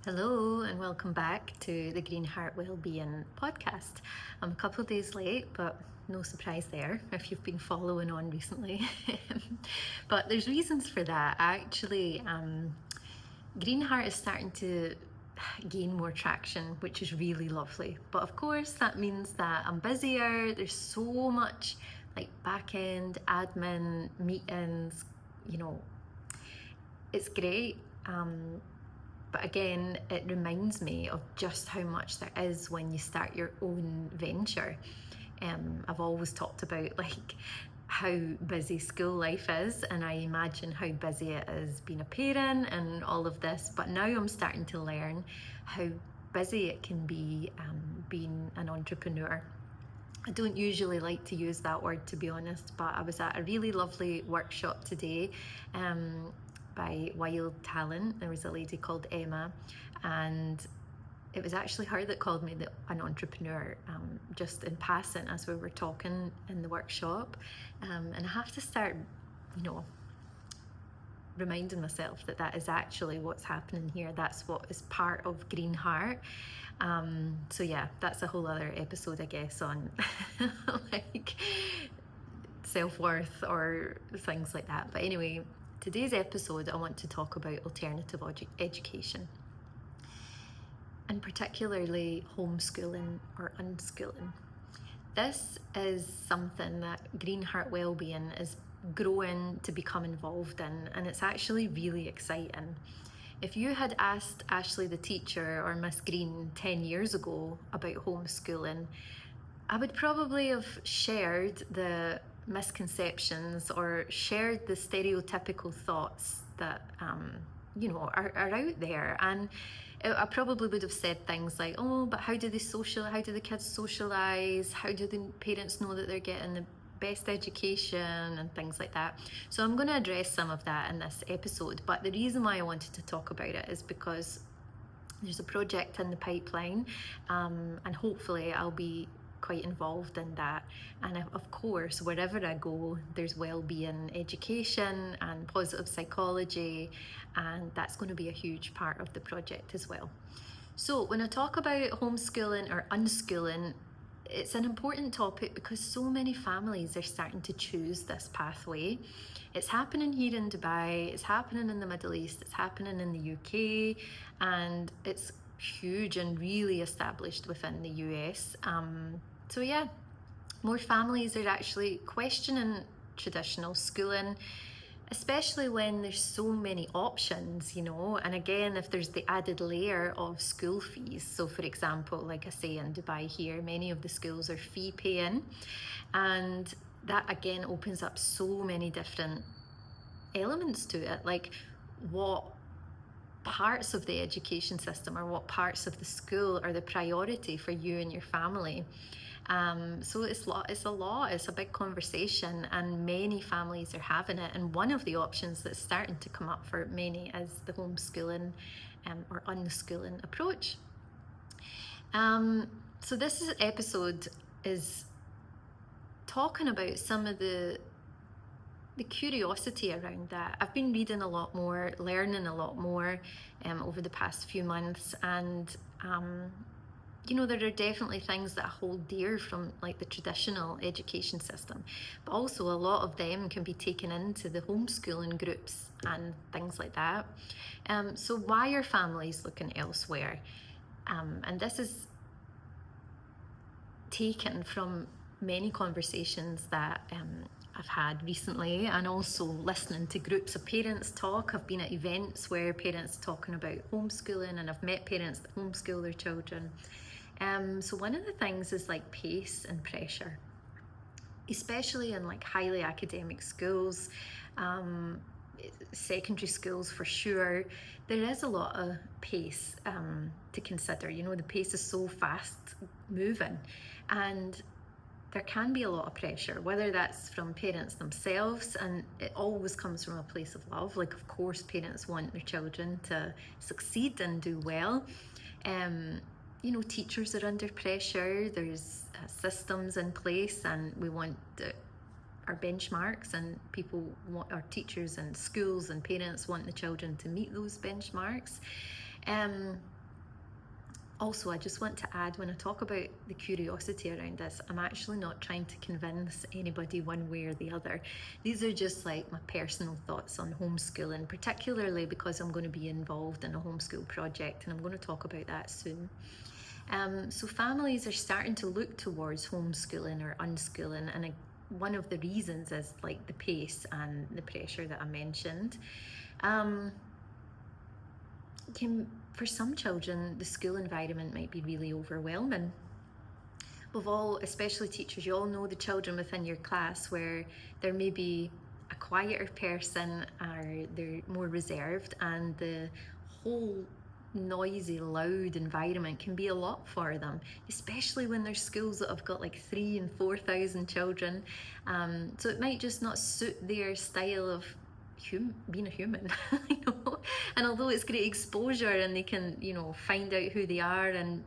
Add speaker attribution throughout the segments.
Speaker 1: Hello and welcome back to the Green Heart Wellbeing Podcast. I'm a couple of days late, but no surprise there if you've been following on recently. But there's reasons for that. Actually, Green Heart is starting to gain more traction, which is really lovely. But of course, that means that I'm busier. There's so much like back end, admin, meetings, it's great. But again, it reminds me of just how much there is when you start your own venture. I've always talked about like how busy school life is, and I imagine how busy it is being a parent and all of this. But now I'm starting to learn how busy it can be being an entrepreneur. I don't usually like to use that word, to be honest, but I was at a really lovely workshop today by Wild Talent. There was a lady called Emma, and it was actually her that called me an entrepreneur, just in passing as we were talking in the workshop. And I have to start, reminding myself that that is actually what's happening here. That's what is part of Green Heart. So yeah, that's a whole other episode, I guess, on like self-worth or things like that. But anyway, today's episode, I want to talk about alternative education, and particularly homeschooling or unschooling. This is something that Green Heart Wellbeing is growing to become involved in, and it's actually really exciting. If you had asked Ashley the teacher or Miss Green 10 years ago about homeschooling, I would probably have shared the misconceptions or shared the stereotypical thoughts that are out there. And I probably would have said things like, oh, but how do the kids socialize? How do the parents know that they're getting the best education and things like that? So I'm going to address some of that in this episode. But the reason why I wanted to talk about it is because there's a project in the pipeline, and hopefully I'll be quite involved in that. And of course, wherever I go, there's well-being education and positive psychology, and that's going to be a huge part of the project as well. So when I talk about homeschooling or unschooling, it's an important topic because so many families are starting to choose this pathway. It's happening here in Dubai, it's happening in the Middle East, it's happening in the UK, and it's huge and really established within the US. So yeah, more families are actually questioning traditional schooling, especially when there's so many options, and again, if there's the added layer of school fees. So for example, like I say, in Dubai here, many of the schools are fee paying, and that again opens up so many different elements to it, like what parts of the education system or what parts of the school are the priority for you and your family. So it's a big conversation, and many families are having it. And one of the options that's starting to come up for many is the homeschooling or unschooling approach. So this episode is talking about some of the curiosity around that. I've been reading a lot more, learning a lot more over the past few months, and there are definitely things that I hold dear from like the traditional education system, but also a lot of them can be taken into the homeschooling groups and things like that. So why are families looking elsewhere? And this is taken from many conversations that I've had recently, and also listening to groups of parents talk. I've been at events where parents are talking about homeschooling, and I've met parents that homeschool their children. So one of the things is like pace and pressure, especially in like highly academic schools, secondary schools for sure. There is a lot of pace to consider. The pace is so fast moving, and there can be a lot of pressure, whether that's from parents themselves, and it always comes from a place of love. Like, of course, parents want their children to succeed and do well. Teachers are under pressure. There's systems in place, and we want our benchmarks, and our teachers and schools and parents want the children to meet those benchmarks. Also, I just want to add, when I talk about the curiosity around this, I'm actually not trying to convince anybody one way or the other. These are just like my personal thoughts on homeschooling, particularly because I'm going to be involved in a homeschool project, and I'm going to talk about that soon. So families are starting to look towards homeschooling or unschooling, and one of the reasons is like the pace and the pressure that I mentioned. For some children, the school environment might be really overwhelming. We've all, especially teachers, you all know the children within your class where there may be a quieter person or they're more reserved, and the whole noisy, loud environment can be a lot for them, especially when there's schools that have got like 3,000 and 4,000 children. So it might just not suit their style of being a human. And although it's great exposure and they can find out who they are in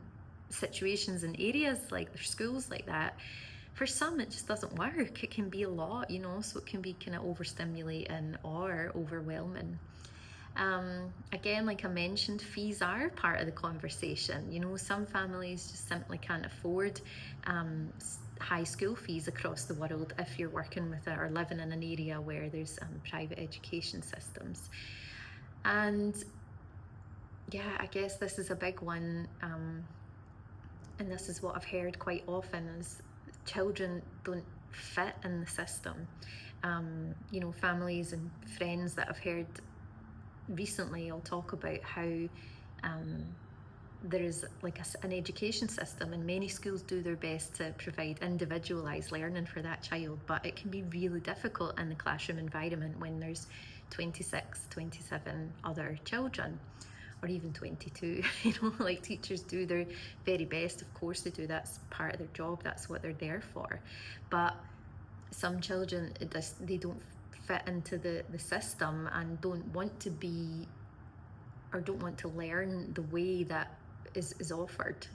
Speaker 1: situations and areas like their schools like that, for some it just doesn't work. It can be a lot, so it can be kind of overstimulating or overwhelming. Again, like I mentioned, fees are part of the conversation. Some families just simply can't afford high school fees across the world if you're working with or living in an area where there's private education systems. And yeah, I guess this is a big one, and this is what I've heard quite often, is children don't fit in the system. Families and friends that I've heard recently, I'll talk about how there is like an education system, and many schools do their best to provide individualised learning for that child, but it can be really difficult in the classroom environment when there's 26, 27 other children, or even 22. Like teachers do their very best, of course they do, that's part of their job, that's what they're there for. But some children, they don't fit into the system and don't want to be, or don't want to learn the way that is offered.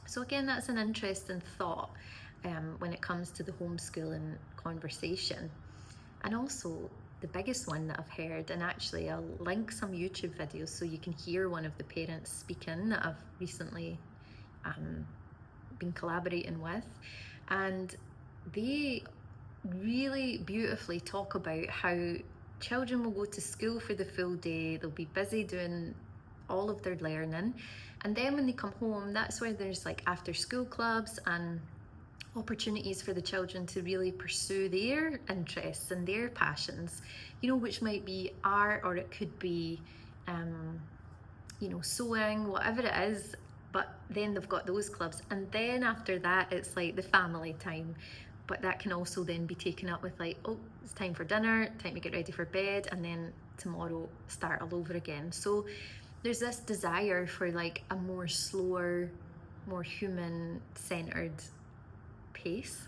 Speaker 1: So again, that's an interesting thought when it comes to the homeschooling conversation. And also the biggest one that I've heard, and actually I'll link some YouTube videos so you can hear one of the parents speaking that I've recently been collaborating with, and they really beautifully talk about how children will go to school for the full day, they'll be busy doing all of their learning, and then when they come home, that's where there's like after school clubs and opportunities for the children to really pursue their interests and their passions, which might be art, or it could be sewing, whatever it is. But then they've got those clubs, and then after that it's like the family time. But that can also then be taken up with like, oh, it's time for dinner, time to get ready for bed, and then tomorrow start all over again. So there's this desire for like a more slower, more human-centered pace,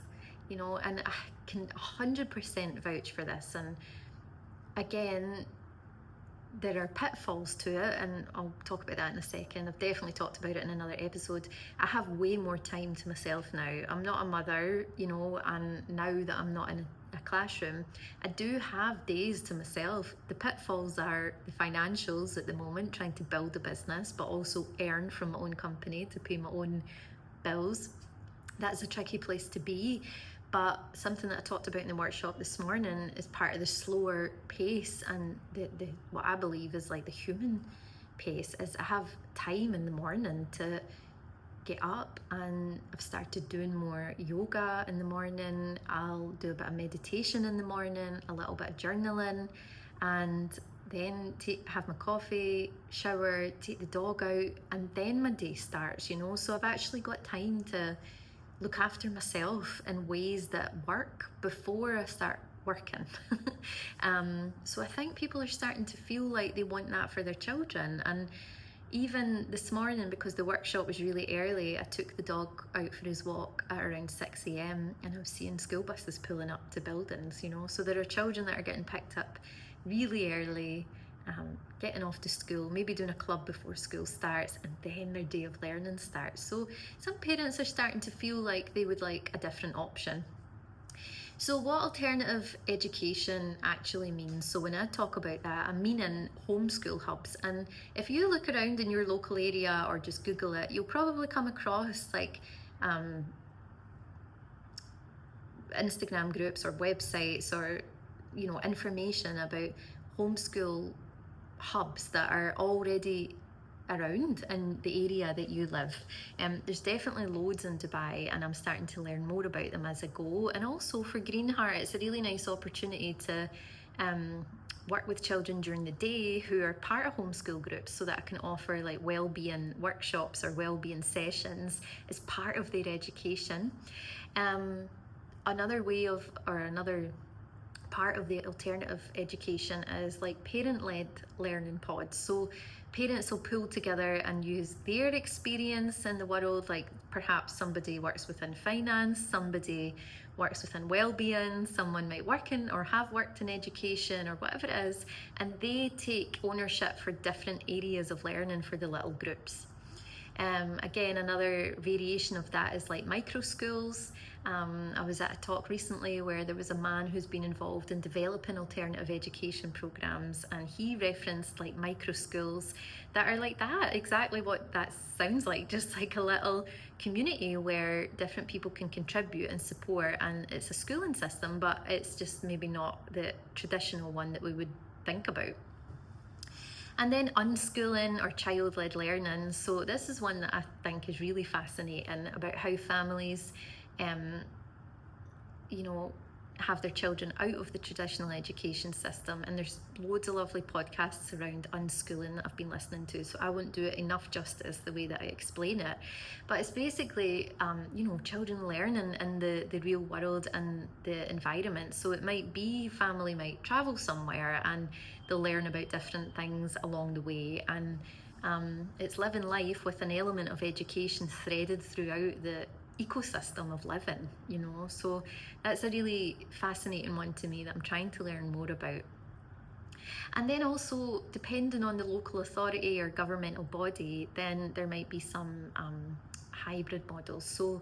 Speaker 1: and I can 100% vouch for this. And again, there are pitfalls to it, and I'll talk about that in a second. I've definitely talked about it in another episode. I have way more time to myself now. I'm not a mother, and now that I'm not in a classroom, I do have days to myself. The pitfalls are the financials at the moment, trying to build a business, but also earn from my own company to pay my own bills. That's a tricky place to be. But something that I talked about in the workshop this morning is part of the slower pace, and the what I believe is like the human pace, is I have time in the morning to get up, and I've started doing more yoga in the morning. I'll do a bit of meditation in the morning, a little bit of journaling, and then have my coffee, shower, take the dog out, and then my day starts, So I've actually got time to look after myself in ways that work before I start working. So I think people are starting to feel like they want that for their children. And even this morning, because the workshop was really early, I took the dog out for his walk at around 6 a.m. and I was seeing school buses pulling up to buildings, So there are children that are getting picked up really early, getting off to school, maybe doing a club before school starts, and then their day of learning starts. So some parents are starting to feel like they would like a different option. So what alternative education actually means, so when I talk about that, I'm meaning homeschool hubs. And if you look around in your local area or just Google it, you'll probably come across like Instagram groups or websites or information about homeschool hubs that are already around in the area that you live. There's definitely loads in Dubai, and I'm starting to learn more about them as I go. And also for Green Heart, it's a really nice opportunity to work with children during the day who are part of homeschool groups, so that I can offer like well-being workshops or well-being sessions as part of their education. Another part of the alternative education is like parent-led learning pods. So parents will pull together and use their experience in the world, like perhaps somebody works within finance, somebody works within well-being, someone might work in or have worked in education or whatever it is, and they take ownership for different areas of learning for the little groups. Again, another variation of that is like micro schools. I was at a talk recently where there was a man who's been involved in developing alternative education programs, and he referenced like micro schools that are like that, exactly what that sounds like, just like a little community where different people can contribute and support, and it's a schooling system, but it's just maybe not the traditional one that we would think about. And then unschooling or child-led learning. So this is one that I think is really fascinating, about how families, have their children out of the traditional education system. And there's loads of lovely podcasts around unschooling that I've been listening to, so I won't do it enough justice the way that I explain it. But it's basically, children learning in the real world and the environment. So it might be family might travel somewhere and they'll learn about different things along the way. And it's living life with an element of education threaded throughout the ecosystem of living, so that's a really fascinating one to me that I'm trying to learn more about. And then also, depending on the local authority or governmental body, then there might be some hybrid models. So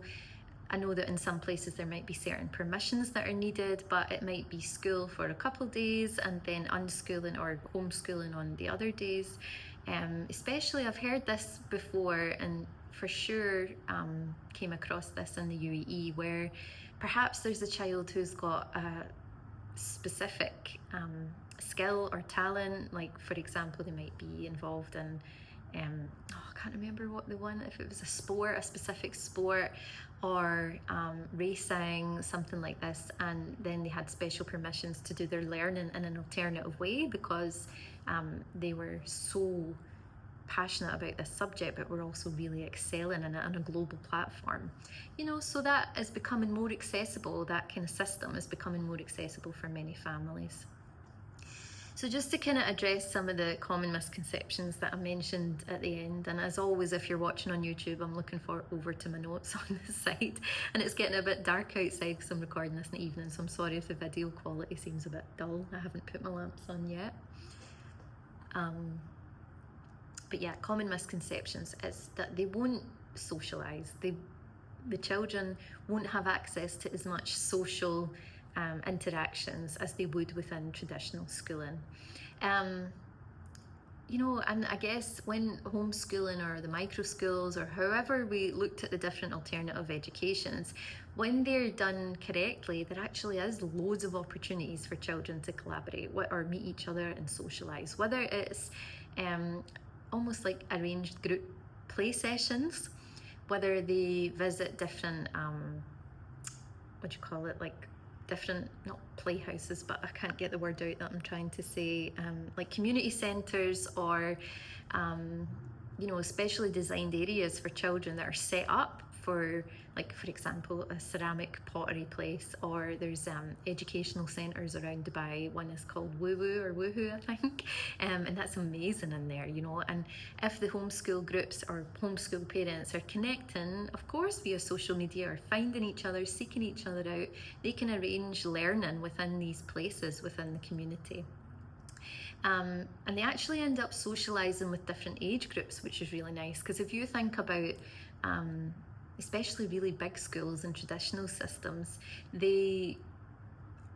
Speaker 1: I know that in some places there might be certain permissions that are needed, but it might be school for a couple of days and then unschooling or homeschooling on the other days. Especially, I've heard this before, and for sure came across this in the UAE, where perhaps there's a child who's got a specific skill or talent, like for example they might be involved in I can't remember what the one, if it was a specific sport or racing, something like this, and then they had special permissions to do their learning in an alternative way because they were so passionate about this subject, but we're also really excelling in it on a global platform. So that is becoming more accessible. That kind of system is becoming more accessible for many families. So just to kind of address some of the common misconceptions that I mentioned at the end, and as always, if you're watching on YouTube, I'm looking over to my notes on the side, and it's getting a bit dark outside because I'm recording this in the evening, so I'm sorry if the video quality seems a bit dull. I haven't put my lamps on yet. But yeah, common misconceptions is that they won't socialise. The children won't have access to as much social interactions as they would within traditional schooling. And I guess when homeschooling or the micro schools or however we looked at the different alternative educations, when they're done correctly, there actually is loads of opportunities for children to collaborate or meet each other and socialise, whether it's almost like arranged group play sessions, whether they visit different different, not playhouses, but I can't get the word out that I'm trying to say, like community centres or specially designed areas for children that are set up for, like, for example, a ceramic pottery place, or there's educational centres around Dubai. One is called Woohoo, I think, and that's amazing in there, and if the homeschool groups or homeschool parents are connecting, of course, via social media or finding each other, seeking each other out, they can arrange learning within these places within the community. And they actually end up socialising with different age groups, which is really nice, because if you think about especially really big schools and traditional systems, they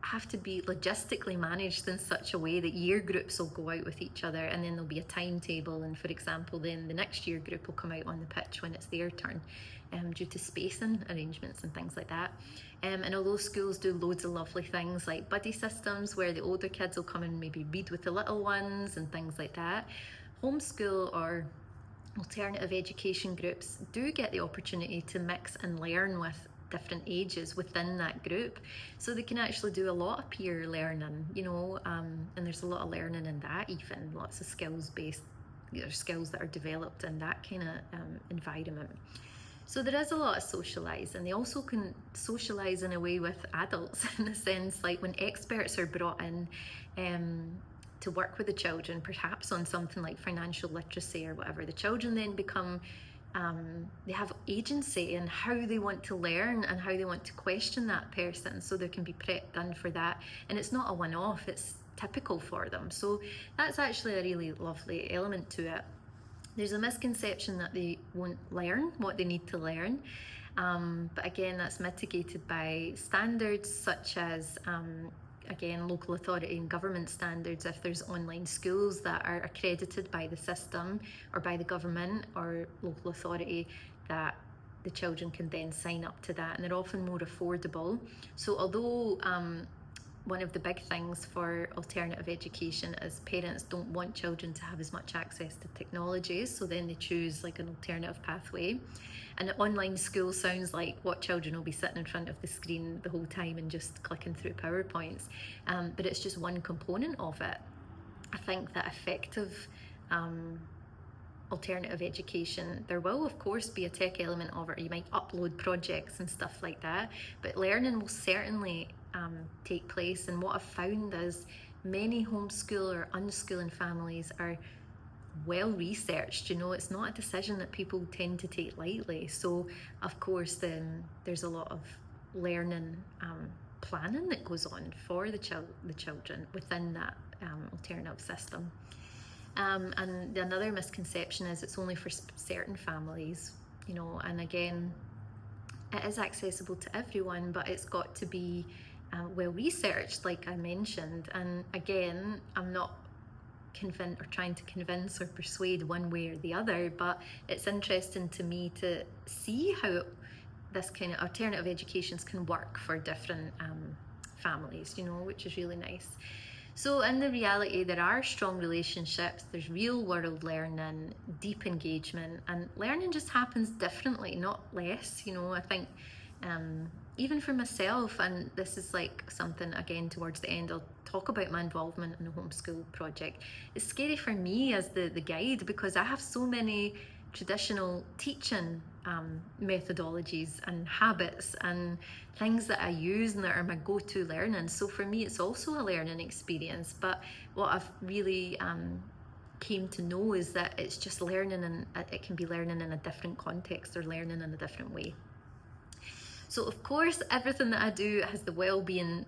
Speaker 1: have to be logistically managed in such a way that year groups will go out with each other, and then there'll be a timetable, and for example then the next year group will come out on the pitch when it's their turn, due to spacing arrangements and things like that. And although schools do loads of lovely things like buddy systems where the older kids will come and maybe read with the little ones and things like that, homeschool or alternative education groups do get the opportunity to mix and learn with different ages within that group, so they can actually do a lot of peer learning, and there's a lot of learning in that, even lots of skills that are developed in that kind of environment. So there is a lot of socialise, and they also can socialise in a way with adults in the sense like when experts are brought in to work with the children, perhaps on something like financial literacy or whatever, the children then become they have agency in how they want to learn and how they want to question that person, so there can be prep done for that, and it's not a one-off, it's typical for them. So that's actually a really lovely element to it. There's a misconception that they won't learn what they need to learn, but again that's mitigated by standards such as again, local authority and government standards. If there's online schools that are accredited by the system or by the government or local authority, that the children can then sign up to that, and they're often more affordable. So although one of the big things for alternative education is parents don't want children to have as much access to technologies, so then they choose like an alternative pathway. And an online school sounds like what children will be sitting in front of the screen the whole time and just clicking through PowerPoints, but it's just one component of it. I think that effective alternative education, there will of course be a tech element of it. You might upload projects and stuff like that, but learning will certainly take place. And what I've found is many homeschool or unschooling families are well researched. It's not a decision that people tend to take lightly. So of course then there's a lot of learning planning that goes on for the children within that alternative system. And another misconception is it's only for certain families, and again it is accessible to everyone, but it's got to be well researched, like I mentioned. And again, I'm not trying to convince or persuade one way or the other, but it's interesting to me to see how this kind of alternative educations can work for different families, which is really nice. So in the reality, there are strong relationships, there's real world learning, deep engagement, and learning just happens differently, not less. I think even for myself, and this is like something again towards the end I'll talk about my involvement in the homeschool project. It's scary for me as the guide, because I have so many traditional teaching methodologies and habits and things that I use and that are my go-to learning. So for me it's also a learning experience, but what I've really came to know is that it's just learning, and it can be learning in a different context or learning in a different way. So of course everything that I do has the well-being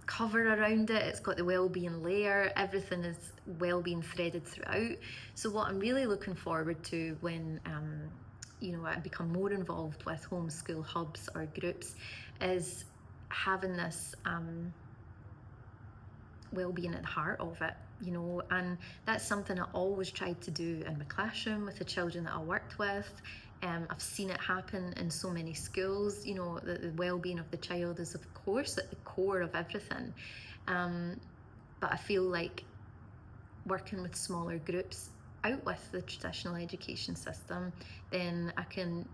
Speaker 1: cover around it. It's got the well-being layer. Everything is well-being threaded throughout. So what I'm really looking forward to when I become more involved with homeschool hubs or groups is having this well-being at the heart of it, and that's something I always tried to do in my classroom with the children that I worked with. I've seen it happen in so many schools. The well-being of the child is of course at the core of everything, but I feel like working with smaller groups out with the traditional education system, then I can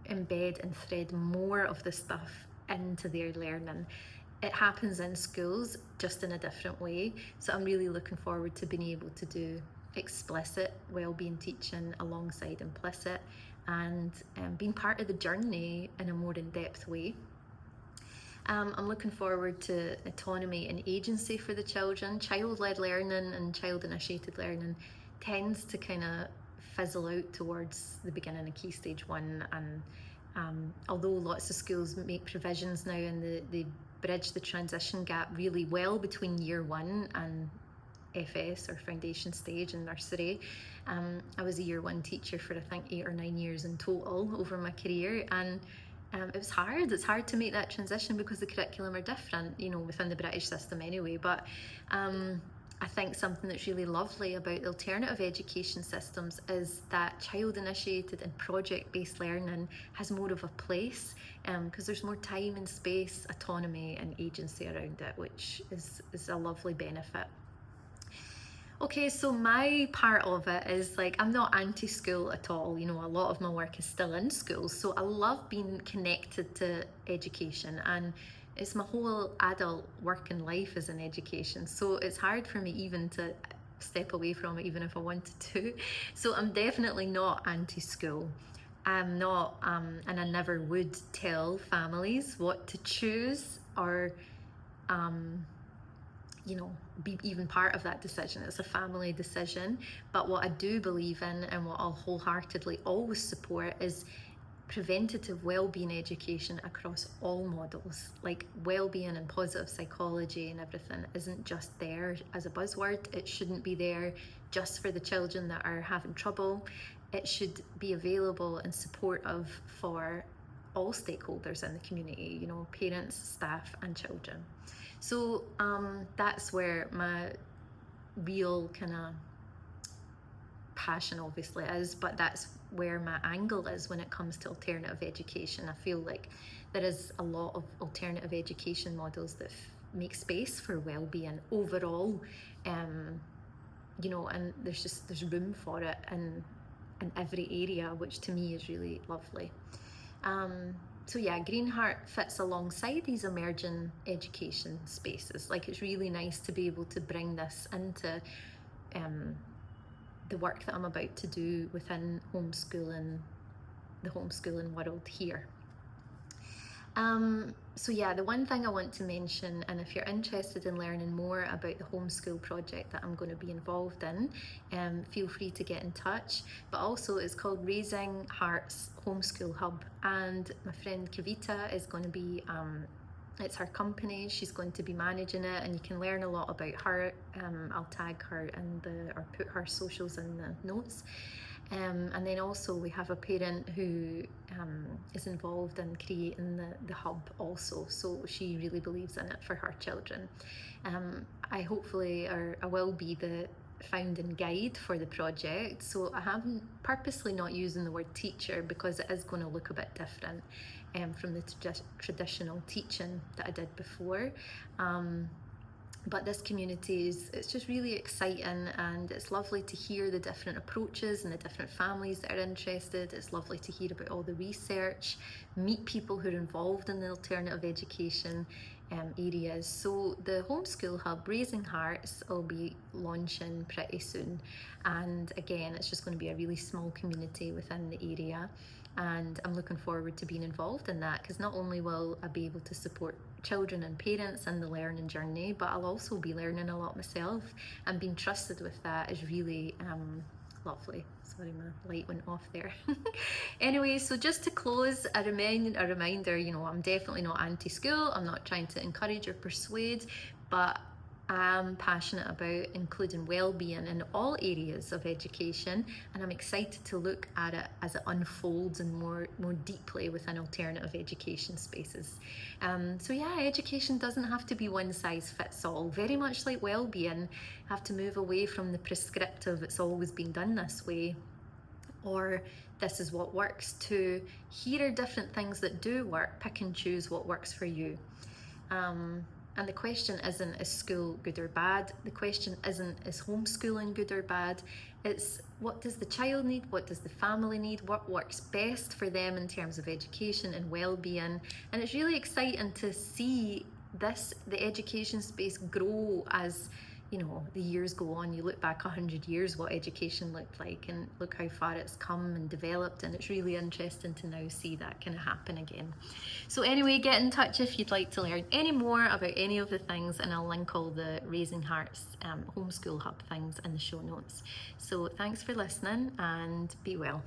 Speaker 1: embed and thread more of the stuff into their learning. It happens in schools just in a different way, so I'm really looking forward to being able to do explicit wellbeing teaching alongside implicit, and being part of the journey in a more in-depth way. I'm looking forward to autonomy and agency for the children. Child-led learning and child-initiated learning tends to kind of fizzle out towards the beginning of Key Stage 1, and although lots of schools make provisions now and they bridge the transition gap really well between year 1 and FS or foundation stage and nursery. I was a year 1 teacher for I think 8 or 9 years in total over my career, and it was hard. It's hard to make that transition because the curriculum are different, you know, within the British system anyway. But I think something that's really lovely about the alternative education systems is that child-initiated and project-based learning has more of a place, because there's more time and space, autonomy and agency around it, which is a lovely benefit. Okay, so my part of it is like, I'm not anti-school at all. You know, a lot of my work is still in schools. So I love being connected to education, and it's my whole adult work and life is in education. So it's hard for me even to step away from it, even if I wanted to. So I'm definitely not anti-school. I'm not, and I never would tell families what to choose or, you know, be even part of that decision. It's a family decision. But what I do believe in, and what I'll wholeheartedly always support, is preventative well-being education across all models. Like, well-being and positive psychology and everything isn't just there as a buzzword. It shouldn't be there just for the children that are having trouble. It should be available and supportive for all stakeholders in the community, you know, parents, staff and children. So that's where my real kind of passion obviously is, but that's where my angle is when it comes to alternative education. I feel like there is a lot of alternative education models that make space for well-being overall, you know, and there's room for it in every area, which to me is really lovely. So yeah, Green Heart fits alongside these emerging education spaces. Like, it's really nice to be able to bring this into the work that I'm about to do within homeschooling, the homeschooling world here. So yeah, the one thing I want to mention, and if you're interested in learning more about the homeschool project that I'm going to be involved in, feel free to get in touch. But also, it's called Raising Heart's Homeschool Hub, and my friend Kavita is going to be, it's her company, she's going to be managing it, and you can learn a lot about her. I'll tag her or put her socials in the notes. And then also we have a parent who is involved in creating the hub also, so she really believes in it for her children. I will be the founding guide for the project, so I haven't purposely not using the word teacher because it is going to look a bit different from the traditional teaching that I did before. But this community it's just really exciting, and it's lovely to hear the different approaches and the different families that are interested. It's lovely to hear about all the research, meet people who are involved in the alternative education areas. So the Homeschool Hub, Raising Hearts, will be launching pretty soon. And again, it's just going to be a really small community within the area. And I'm looking forward to being involved in that, because not only will I be able to support children and parents in the learning journey, but I'll also be learning a lot myself, and being trusted with that is really lovely. Sorry, my light went off there. Anyway, so just to close, a reminder, you know, I'm definitely not anti-school. I'm not trying to encourage or persuade, but I'm passionate about including well-being in all areas of education, and I'm excited to look at it as it unfolds and more deeply within alternative education spaces. So yeah, education doesn't have to be one size fits all. Very much like well-being, have to move away from the prescriptive, it's always been done this way, or this is what works, to here are different things that do work, pick and choose what works for you. And the question isn't, is school good or bad? The question isn't, is homeschooling good or bad? It's, what does the child need? What does the family need? What works best for them in terms of education and well-being? And it's really exciting to see the education space grow as, you know, the years go on. You look back 100 years what education looked like, and look how far it's come and developed, and it's really interesting to now see that kind of happen again. So anyway, get in touch if you'd like to learn any more about any of the things, and I'll link all the Raising Hearts Homeschool Hub things in the show notes. So thanks for listening, and be well.